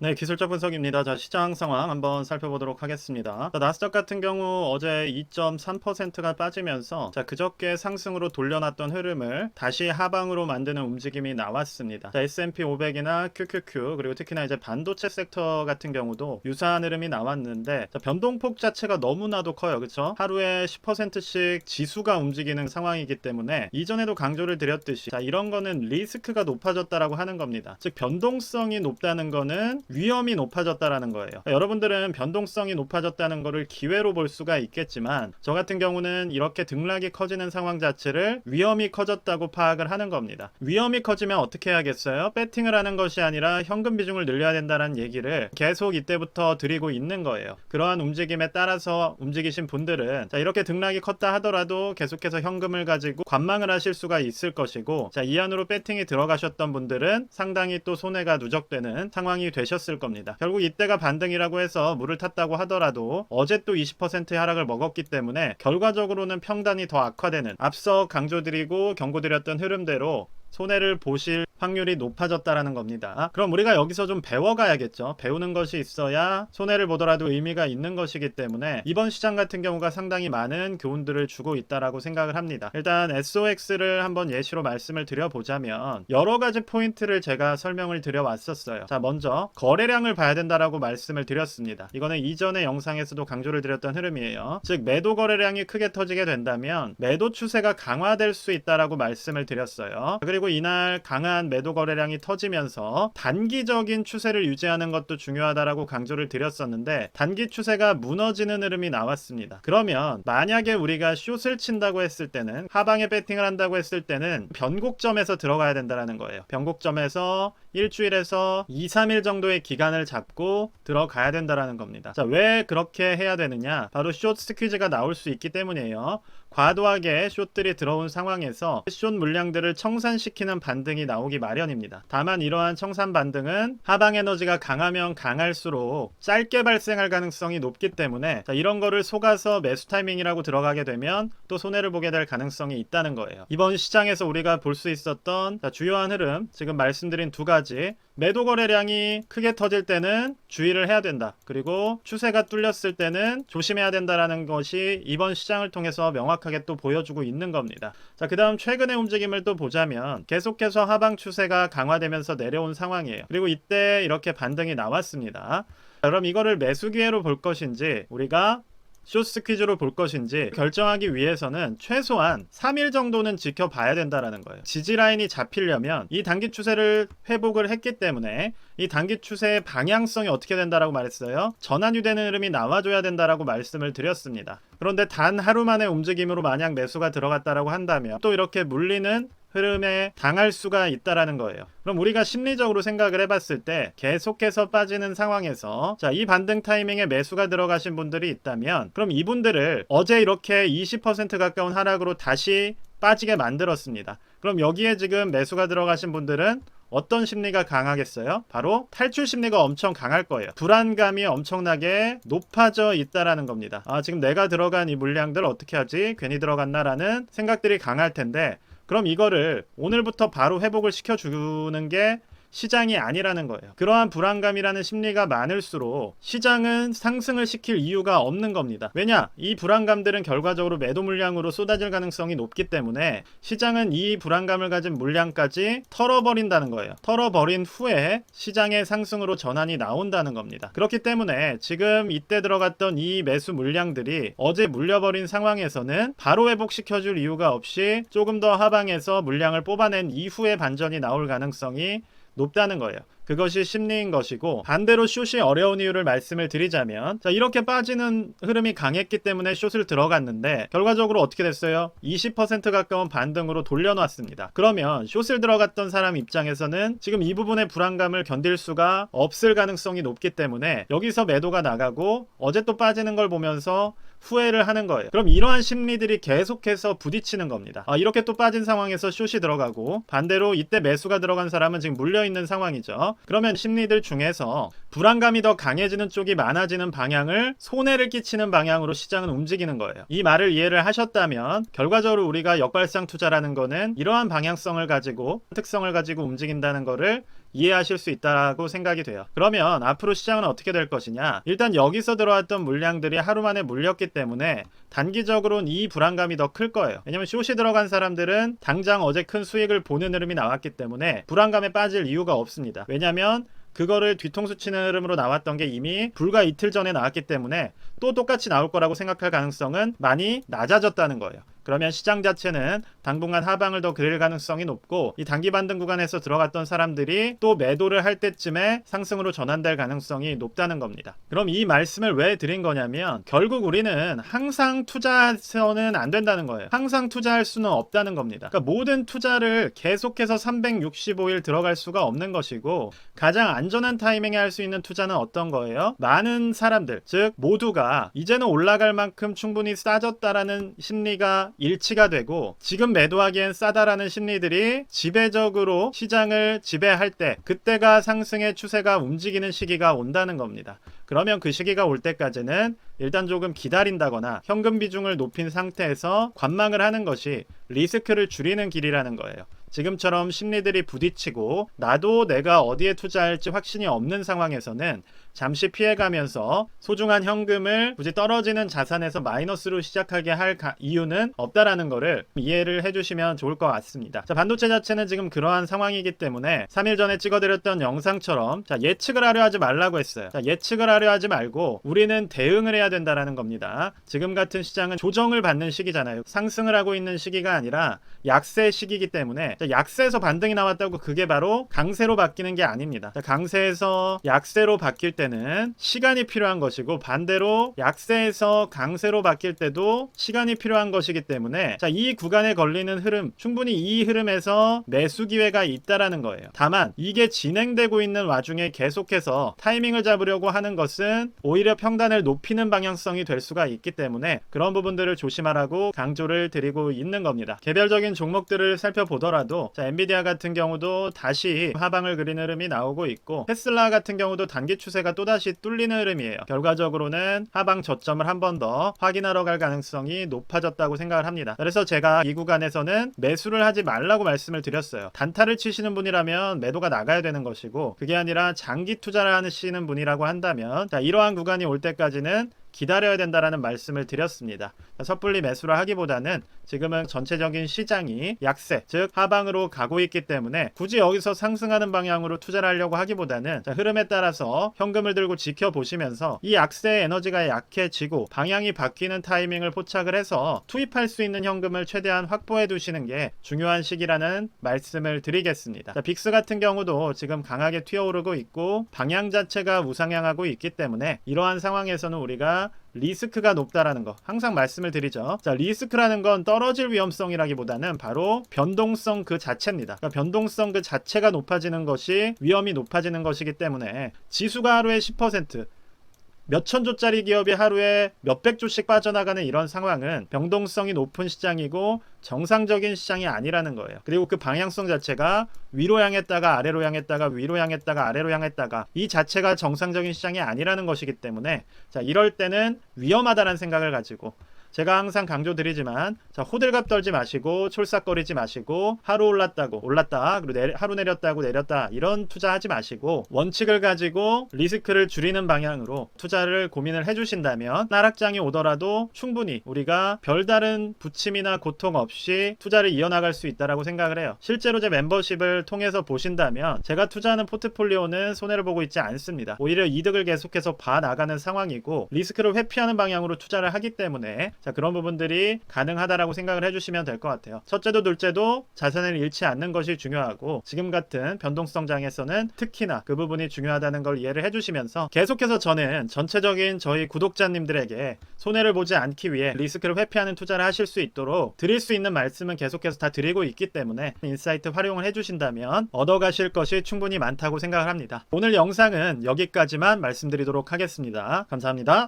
네, 기술적 분석입니다. 자, 시장 상황 한번 살펴보도록 하겠습니다. 자, 나스닥 같은 경우 어제 2.3%가 빠지면서 그저께 상승으로 돌려놨던 흐름을 다시 하방으로 만드는 움직임이 나왔습니다. 자, S&P 500이나 QQQ 그리고 특히나 이제 반도체 섹터 같은 경우도 유사한 흐름이 나왔는데 변동폭 자체가 너무나도 커요. 그렇죠? 하루에 10%씩 지수가 움직이는 상황이기 때문에 이전에도 강조를 드렸듯이 이런 거는 리스크가 높아졌다라고 하는 겁니다. 즉 변동성이 높다는 거는 위험이 높아졌다라는 거예요. 여러분들은 변동성이 높아졌다는 것을 기회로 볼 수가 있겠지만 저 같은 경우는 이렇게 등락이 커지는 상황 자체를 위험이 커졌다고 파악을 하는 겁니다. 위험이 커지면 어떻게 해야겠어요? 배팅을 하는 것이 아니라 현금 비중을 늘려야 된다는 얘기를 계속 이때부터 드리고 있는 거예요. 그러한 움직임에 따라서 움직이신 분들은 이렇게 등락이 컸다 하더라도 계속해서 현금을 가지고 관망을 하실 수가 있을 것이고 이 안으로 배팅이 들어가셨던 분들은 상당히 또 손해가 누적되는 상황이 되셨을 겁니다. 결국 이때가 반등이라고 해서 물을 탔다고 하더라도 어제 또 20%의 하락을 먹었기 때문에 결과적으로는 평단이 더 악화되는 앞서 강조드리고 경고드렸던 흐름대로 손해를 보실 확률이 높아졌다라는 겁니다. 그럼 우리가 여기서 좀 배워가야겠죠. 배우는 것이 있어야 손해를 보더라도 의미가 있는 것이기 때문에 이번 시장 같은 경우가 상당히 많은 교훈들을 주고 있다라고 생각을 합니다. 일단 SOX를 한번 예시로 말씀을 드려보자면 여러 가지 포인트를 제가 설명을 드려왔었어요. 자, 먼저 거래량을 봐야 된다라고 말씀을 드렸습니다. 이거는 이전의 영상에서도 강조를 드렸던 흐름이에요. 즉 매도 거래량이 크게 터지게 된다면 매도 추세가 강화될 수 있다라고 말씀을 드렸어요. 그리고 이날 강한 매도 거래량이 터지면서 단기적인 추세를 유지하는 것도 중요하다라고 강조를 드렸었는데 단기 추세가 무너지는 흐름이 나왔습니다. 그러면 만약에 우리가 숏을 친다고 했을 때는 하방에 배팅을 한다고 했을 때는 변곡점에서 들어가야 된다는 거예요. 변곡점에서 일주일에서 2, 3일 정도의 기간을 잡고 들어가야 된다는 겁니다. 자, 왜 그렇게 해야 되느냐? 바로 숏 스퀴즈가 나올 수 있기 때문이에요. 과도하게 숏들이 들어온 상황에서 숏 물량들을 청산시키는 반등이 나오기 마련입니다. 다만 이러한 청산 반등은 하방 에너지가 강하면 강할수록 짧게 발생할 가능성이 높기 때문에 이런 거를 속아서 매수 타이밍이라고 들어가게 되면 또 손해를 보게 될 가능성이 있다는 거예요. 이번 시장에서 우리가 볼 수 있었던 주요한 흐름, 지금 말씀드린 두 가지, 매도 거래량이 크게 터질 때는 주의를 해야 된다. 그리고 추세가 뚫렸을 때는 조심해야 된다라는 것이 이번 시장을 통해서 명확하게 또 보여주고 있는 겁니다. 자, 그 다음 최근의 움직임을 또 보자면 계속해서 하방 추세가 강화되면서 내려온 상황이에요. 그리고 이때 이렇게 반등이 나왔습니다. 자, 그럼 이거를 매수 기회로 볼 것인지 우리가 숏 스퀴즈로 볼 것인지 결정하기 위해서는 최소한 3일 정도는 지켜봐야 된다는 거예요. 지지 라인이 잡히려면 이 단기 추세를 회복을 했기 때문에 이 단기 추세의 방향성이 어떻게 된다라고 말했어요. 전환유되는 흐름이 나와줘야 된다라고 말씀을 드렸습니다. 그런데 단 하루 만에 움직임으로 만약 매수가 들어갔다라고 한다면 또 이렇게 물리는 흐름에 당할 수가 있다라는 거예요. 그럼 우리가 심리적으로 생각을 해봤을 때 계속해서 빠지는 상황에서 이 반등 타이밍에 매수가 들어가신 분들이 있다면 그럼 이분들을 어제 이렇게 20% 가까운 하락으로 다시 빠지게 만들었습니다. 그럼 여기에 지금 매수가 들어가신 분들은 어떤 심리가 강하겠어요? 바로 탈출 심리가 엄청 강할 거예요. 불안감이 엄청나게 높아져 있다라는 겁니다. 지금 내가 들어간 이 물량들 어떻게 하지? 괜히 들어갔나라는 생각들이 강할 텐데 그럼 이거를 오늘부터 바로 회복을 시켜주는 게 시장이 아니라는 거예요. 그러한 불안감이라는 심리가 많을수록 시장은 상승을 시킬 이유가 없는 겁니다. 왜냐? 이 불안감들은 결과적으로 매도 물량으로 쏟아질 가능성이 높기 때문에 시장은 이 불안감을 가진 물량까지 털어버린다는 거예요. 털어버린 후에 시장의 상승으로 전환이 나온다는 겁니다. 그렇기 때문에 지금 이때 들어갔던 이 매수 물량들이 어제 물려버린 상황에서는 바로 회복시켜줄 이유가 없이 조금 더 하방에서 물량을 뽑아낸 이후에 반전이 나올 가능성이 높다는 거예요. 그것이 심리인 것이고 반대로 숏이 어려운 이유를 말씀을 드리자면 이렇게 빠지는 흐름이 강했기 때문에 숏을 들어갔는데 결과적으로 어떻게 됐어요? 20% 가까운 반등으로 돌려놨습니다. 그러면 숏을 들어갔던 사람 입장에서는 지금 이 부분의 불안감을 견딜 수가 없을 가능성이 높기 때문에 여기서 매도가 나가고 어제 또 빠지는 걸 보면서 후회를 하는 거예요. 그럼 이러한 심리들이 계속해서 부딪히는 겁니다. 이렇게 또 빠진 상황에서 숏이 들어가고 반대로 이때 매수가 들어간 사람은 지금 물려있는 상황이죠. 그러면 심리들 중에서 불안감이 더 강해지는 쪽이 많아지는 방향을 손해를 끼치는 방향으로 시장은 움직이는 거예요. 이 말을 이해를 하셨다면 결과적으로 우리가 역발상 투자라는 거는 이러한 방향성을 가지고 특성을 가지고 움직인다는 거를 이해하실 수 있다고 생각이 돼요. 그러면 앞으로 시장은 어떻게 될 것이냐? 일단 여기서 들어왔던 물량들이 하루 만에 물렸기 때문에 단기적으로는 이 불안감이 더 클 거예요. 왜냐면 숏이 들어간 사람들은 당장 어제 큰 수익을 보는 흐름이 나왔기 때문에 불안감에 빠질 이유가 없습니다. 왜냐면 그거를 뒤통수 치는 흐름으로 나왔던 게 이미 불과 이틀 전에 나왔기 때문에 또 똑같이 나올 거라고 생각할 가능성은 많이 낮아졌다는 거예요. 그러면 시장 자체는 당분간 하방을 더 그릴 가능성이 높고, 이 단기 반등 구간에서 들어갔던 사람들이 또 매도를 할 때쯤에 상승으로 전환될 가능성이 높다는 겁니다. 그럼 이 말씀을 왜 드린 거냐면, 결국 우리는 항상 투자해서는 안 된다는 거예요. 항상 투자할 수는 없다는 겁니다. 그러니까 모든 투자를 계속해서 365일 들어갈 수가 없는 것이고, 가장 안전한 타이밍에 할 수 있는 투자는 어떤 거예요? 많은 사람들, 즉 모두가 이제는 올라갈 만큼 충분히 싸졌다라는 심리가 일치가 되고, 지금 매도하기엔 싸다라는 심리들이 지배적으로 시장을 지배할 때, 그때가 상승의 추세가 움직이는 시기가 온다는 겁니다. 그러면 그 시기가 올 때까지는 일단 조금 기다린다거나 현금 비중을 높인 상태에서 관망을 하는 것이 리스크를 줄이는 길이라는 거예요. 지금처럼 심리들이 부딪히고 나도 내가 어디에 투자할지 확신이 없는 상황에서는 잠시 피해가면서 소중한 현금을 굳이 떨어지는 자산에서 마이너스로 시작하게 할 이유는 없다라는 거를 이해를 해주시면 좋을 것 같습니다. 자, 반도체 자체는 지금 그러한 상황이기 때문에 3일 전에 찍어드렸던 영상처럼 예측을 하려 하지 말라고 했어요. 예측을 하려 하지 말고 우리는 대응을 해야 된다라는 겁니다. 지금 같은 시장은 조정을 받는 시기잖아요. 상승을 하고 있는 시기가 아니라 약세 시기이기 때문에, 약세에서 반등이 나왔다고 그게 바로 강세로 바뀌는 게 아닙니다. 강세에서 약세로 바뀔 때는 시간이 필요한 것이고, 반대로 약세에서 강세로 바뀔 때도 시간이 필요한 것이기 때문에, 이 구간에 걸리는 흐름, 충분히 이 흐름에서 매수 기회가 있다라는 거예요. 다만 이게 진행되고 있는 와중에 계속해서 타이밍을 잡으려고 하는 것은 오히려 평단을 높이는 방향성이 될 수가 있기 때문에 그런 부분들을 조심하라고 강조를 드리고 있는 겁니다. 개별적인 종목들을 살펴보더라도, 엔비디아 같은 경우도 다시 하방을 그리는 흐름이 나오고 있고, 테슬라 같은 경우도 단기 추세가 또다시 뚫리는 흐름이에요. 결과적으로는 하방 저점을 한 번 더 확인하러 갈 가능성이 높아졌다고 생각을 합니다. 그래서 제가 이 구간에서는 매수를 하지 말라고 말씀을 드렸어요. 단타를 치시는 분이라면 매도가 나가야 되는 것이고, 그게 아니라 장기 투자를 하시는 분이라고 한다면 이러한 구간이 올 때까지는 기다려야 된다라는 말씀을 드렸습니다. 섣불리 매수를 하기보다는 지금은 전체적인 시장이 약세, 즉 하방으로 가고 있기 때문에 굳이 여기서 상승하는 방향으로 투자를 하려고 하기보다는 흐름에 따라서 현금을 들고 지켜보시면서 이 약세의 에너지가 약해지고 방향이 바뀌는 타이밍을 포착을 해서 투입할 수 있는 현금을 최대한 확보해 두시는 게 중요한 시기라는 말씀을 드리겠습니다. 빅스 같은 경우도 지금 강하게 튀어오르고 있고 방향 자체가 우상향하고 있기 때문에 이러한 상황에서는 우리가 리스크가 높다라는 거 항상 말씀을 드리죠. 리스크라는 건 떨어질 위험성이라기보다는 바로 변동성 그 자체입니다. 그러니까 변동성 그 자체가 높아지는 것이 위험이 높아지는 것이기 때문에, 지수가 하루에 10%, 몇천조짜리 기업이 하루에 몇백조씩 빠져나가는 이런 상황은 변동성이 높은 시장이고 정상적인 시장이 아니라는 거예요. 그리고 그 방향성 자체가 위로 향했다가 아래로 향했다가 위로 향했다가 아래로 향했다가, 이 자체가 정상적인 시장이 아니라는 것이기 때문에 이럴 때는 위험하다는 생각을 가지고, 제가 항상 강조드리지만 호들갑 떨지 마시고 촐싹거리지 마시고 하루 올랐다고 올랐다, 그리고 하루 내렸다고 내렸다, 이런 투자하지 마시고 원칙을 가지고 리스크를 줄이는 방향으로 투자를 고민을 해주신다면 하락장이 오더라도 충분히 우리가 별다른 부침이나 고통 없이 투자를 이어나갈 수 있다고 생각을 해요. 실제로 제 멤버십을 통해서 보신다면 제가 투자하는 포트폴리오는 손해를 보고 있지 않습니다. 오히려 이득을 계속해서 봐나가는 상황이고, 리스크를 회피하는 방향으로 투자를 하기 때문에 그런 부분들이 가능하다라고 생각을 해주시면 될 것 같아요. 첫째도 둘째도 자산을 잃지 않는 것이 중요하고, 지금 같은 변동성장에서는 특히나 그 부분이 중요하다는 걸 이해를 해주시면서, 계속해서 저는 전체적인 저희 구독자님들에게 손해를 보지 않기 위해 리스크를 회피하는 투자를 하실 수 있도록 드릴 수 있는 말씀은 계속해서 다 드리고 있기 때문에 인사이트 활용을 해주신다면 얻어가실 것이 충분히 많다고 생각을 합니다. 오늘 영상은 여기까지만 말씀드리도록 하겠습니다. 감사합니다.